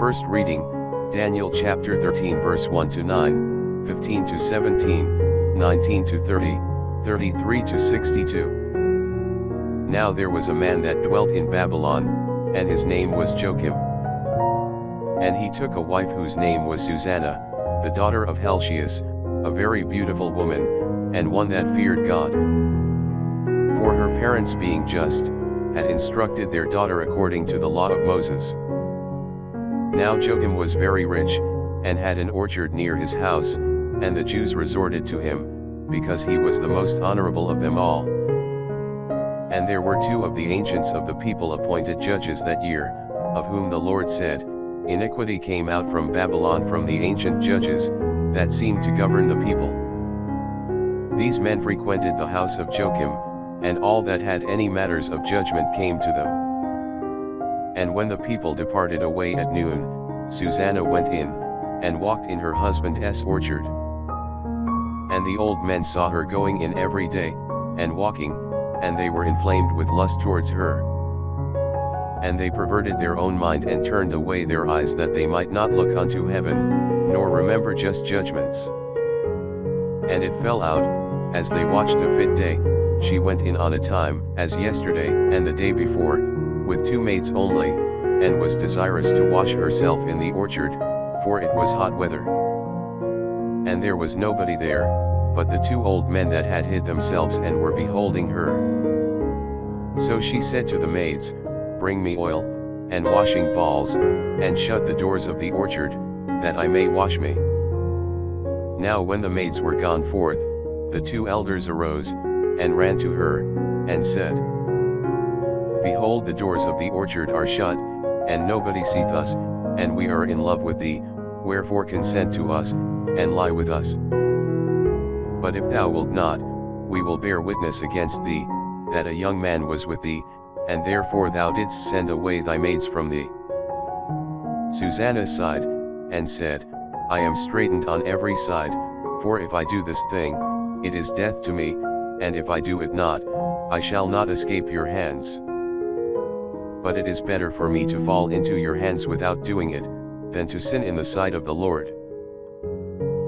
First reading, Daniel chapter 13 verse 1 to 9, 15 to 17, 19 to 30, 33 to 62. Now there was a man that dwelt in Babylon, and his name was Joakim. And he took a wife whose name was Susanna, the daughter of Helcias, a very beautiful woman, and one that feared God. For her parents being just, had instructed their daughter according to the law of Moses. Now Joakim was very rich, and had an orchard near his house, and the Jews resorted to him, because he was the most honourable of them all. And there were 2 of the ancients of the people appointed judges that year, of whom the Lord said, Iniquity came out from Babylon from the ancient judges, that seemed to govern the people. These men frequented the house of Joakim, and all that had any matters of judgment came to them. And when the people departed away at noon, Susanna went in, and walked in her husband's orchard. And the old men saw her going in every day, and walking, and they were inflamed with lust towards her. And they perverted their own mind and turned away their eyes that they might not look unto heaven, nor remember just judgments. And it fell out, as they watched a fit day, she went in on a time, as yesterday and the day before, with 2 maids only, and was desirous to wash herself in the orchard, for it was hot weather. And there was nobody there, but the 2 old men that had hid themselves and were beholding her. So she said to the maids, Bring me oil, and washing balls, and shut the doors of the orchard, that I may wash me. Now when the maids were gone forth, the 2 elders arose, and ran to her, and said, Behold, the doors of the orchard are shut, and nobody seeth us, and we are in love with thee, wherefore consent to us, and lie with us. But if thou wilt not, we will bear witness against thee, that a young man was with thee, and therefore thou didst send away thy maids from thee. Susanna sighed, and said, I am straitened on every side, for if I do this thing, it is death to me, and if I do it not, I shall not escape your hands. But it is better for me to fall into your hands without doing it, than to sin in the sight of the Lord.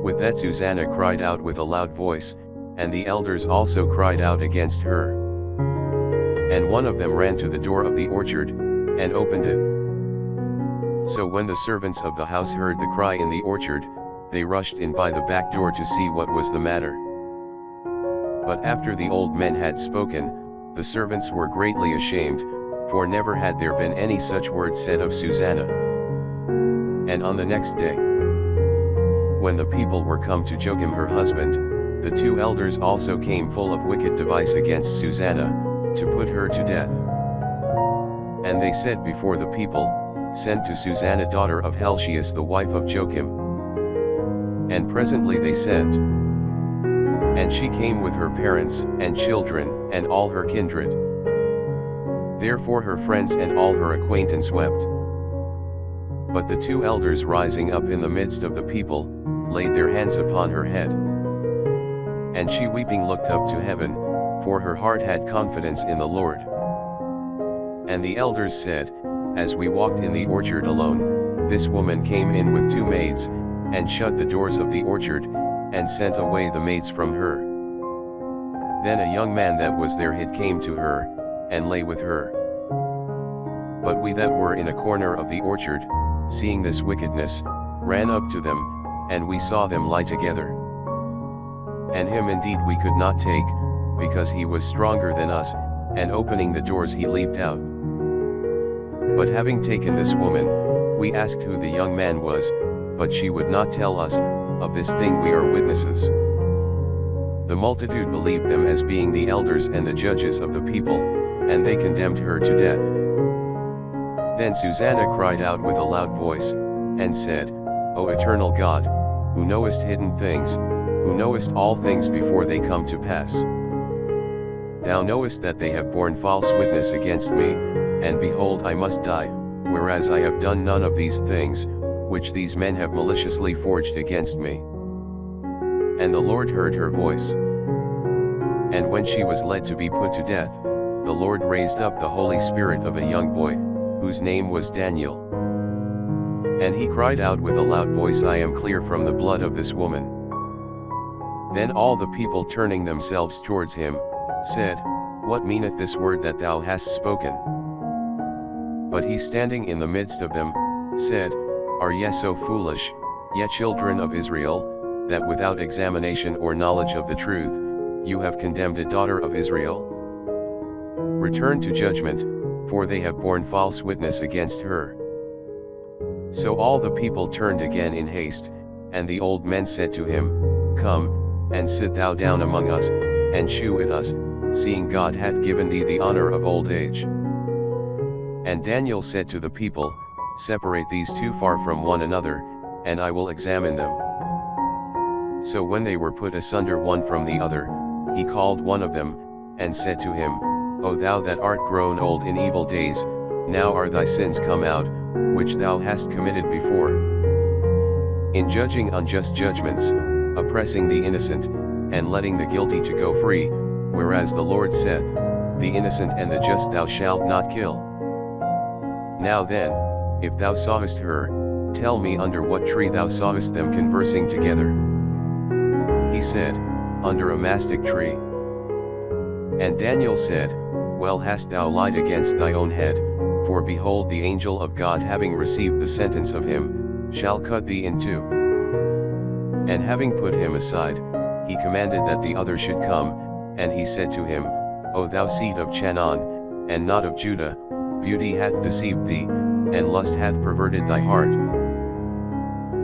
With that Susanna cried out with a loud voice, and the elders also cried out against her. And one of them ran to the door of the orchard, and opened it. So when the servants of the house heard the cry in the orchard, they rushed in by the back door to see what was the matter. But after the old men had spoken, the servants were greatly ashamed, for never had there been any such word said of Susanna. And on the next day, when the people were come to Joakim her husband, the 2 elders also came full of wicked device against Susanna, to put her to death. And they said before the people, Send to Susanna daughter of Helcias the wife of Joakim. And presently they sent. And she came with her parents, and children, and all her kindred. Therefore her friends and all her acquaintance wept. But the 2 elders rising up in the midst of the people, laid their hands upon her head. And she weeping looked up to heaven, for her heart had confidence in the Lord. And the elders said, As we walked in the orchard alone, this woman came in with 2 maids, and shut the doors of the orchard, and sent away the maids from her. Then a young man that was there hid came to her, and lay with her. But we that were in a corner of the orchard, seeing this wickedness, ran up to them, and we saw them lie together. And him indeed we could not take, because he was stronger than us, and opening the doors he leaped out. But having taken this woman, we asked who the young man was, but she would not tell us. Of this thing we are witnesses. The multitude believed them as being the elders and the judges of the people, and they condemned her to death. Then Susanna cried out with a loud voice, and said, O eternal God, who knowest hidden things, who knowest all things before they come to pass. Thou knowest that they have borne false witness against me, and behold I must die, whereas I have done none of these things, which these men have maliciously forged against me. And the Lord heard her voice. And when she was led to be put to death, the Lord raised up the Holy Spirit of a young boy, whose name was Daniel. And he cried out with a loud voice, I am clear from the blood of this woman. Then all the people, turning themselves towards him, said, What meaneth this word that thou hast spoken? But he, standing in the midst of them, said, Are ye so foolish, ye children of Israel, that without examination or knowledge of the truth, you have condemned a daughter of Israel? Return to judgment, for they have borne false witness against her. So all the people turned again in haste, and the old men said to him, Come, and sit thou down among us, and shew it us, seeing God hath given thee the honor of old age. And Daniel said to the people, Separate these two far from one another, and I will examine them. So when they were put asunder one from the other, he called one of them, and said to him, O thou that art grown old in evil days, now are thy sins come out, which thou hast committed before, in judging unjust judgments, oppressing the innocent, and letting the guilty to go free, whereas the Lord saith, The innocent and the just thou shalt not kill. Now then, if thou sawest her, tell me under what tree thou sawest them conversing together. He said, Under a mastic tree. And Daniel said, Well hast thou lied against thy own head, for behold, the angel of God, having received the sentence of him, shall cut thee in two. And having put him aside, he commanded that the other should come, and he said to him, O thou seed of Chanaan, and not of Judah, beauty hath deceived thee, and lust hath perverted thy heart.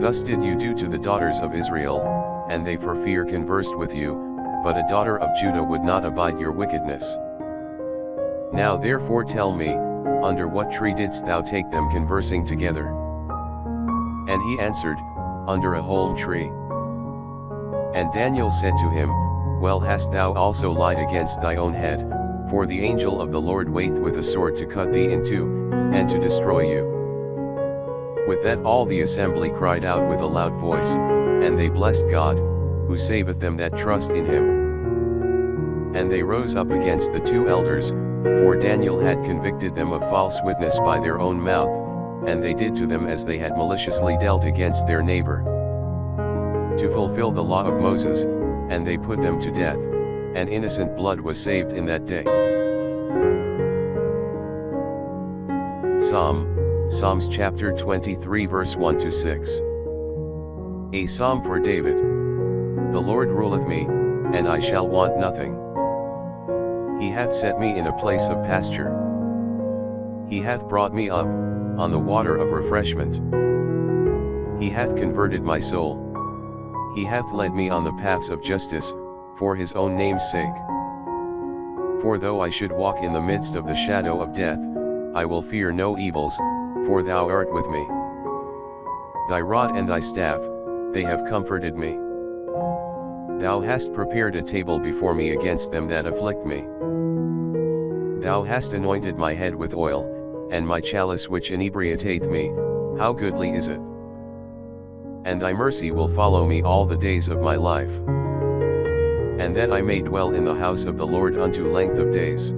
Thus did you do to the daughters of Israel, and they for fear conversed with you, but a daughter of Judah would not abide your wickedness. Now therefore tell me, under what tree didst thou take them conversing together? And he answered, Under a holm tree. And Daniel said to him, Well hast thou also lied against thy own head, for the angel of the Lord waiteth with a sword to cut thee in two, and to destroy you. With that all the assembly cried out with a loud voice, and they blessed God, who saveth them that trust in him. And they rose up against the two elders, for Daniel had convicted them of false witness by their own mouth, and they did to them as they had maliciously dealt against their neighbor, to fulfill the law of Moses, and they put them to death, and innocent blood was saved in that day. Psalms chapter 23 verse 1 to 6. A psalm for David. The Lord ruleth me, and I shall want nothing. He hath set me in a place of pasture. He hath brought me up, on the water of refreshment. He hath converted my soul. He hath led me on the paths of justice, for his own name's sake. For though I should walk in the midst of the shadow of death, I will fear no evils, for thou art with me. Thy rod and thy staff, they have comforted me. Thou hast prepared a table before me against them that afflict me. Thou hast anointed my head with oil, and my chalice which inebriateth me, how goodly is it! And thy mercy will follow me all the days of my life, and that I may dwell in the house of the Lord unto length of days.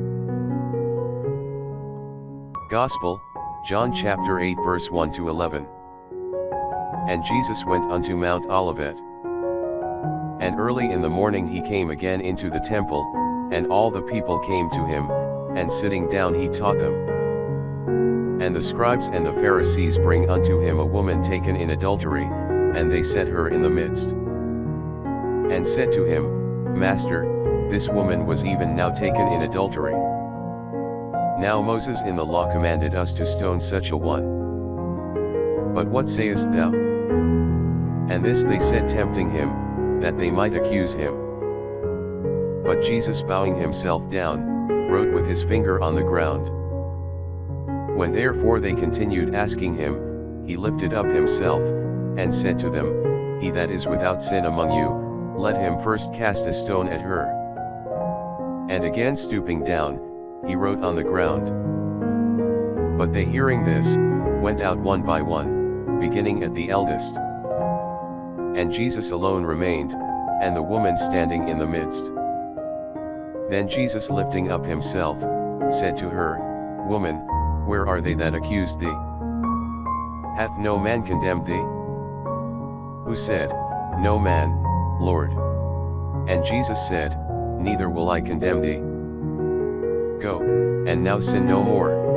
Gospel, John chapter 8 verse 1 to 11. And Jesus went unto Mount Olivet. And early in the morning he came again into the temple, and all the people came to him, and sitting down he taught them. And the scribes and the Pharisees bring unto him a woman taken in adultery, and they set her in the midst. And said to him, Master, this woman was even now taken in adultery. Now Moses in the law commanded us to stone such a one. But what sayest thou? And this they said, tempting him, that they might accuse him. But Jesus, bowing himself down, wrote with his finger on the ground. When therefore they continued asking him, he lifted up himself, and said to them, He that is without sin among you, let him first cast a stone at her. And again stooping down, he wrote on the ground. But they, hearing this, went out one by one, beginning at the eldest. And Jesus alone remained, and the woman standing in the midst. Then Jesus, lifting up himself, said to her, Woman, where are they that accused thee? Hath no man condemned thee? Who said, No man, Lord? And Jesus said, Neither will I condemn thee. Go, and now sin no more.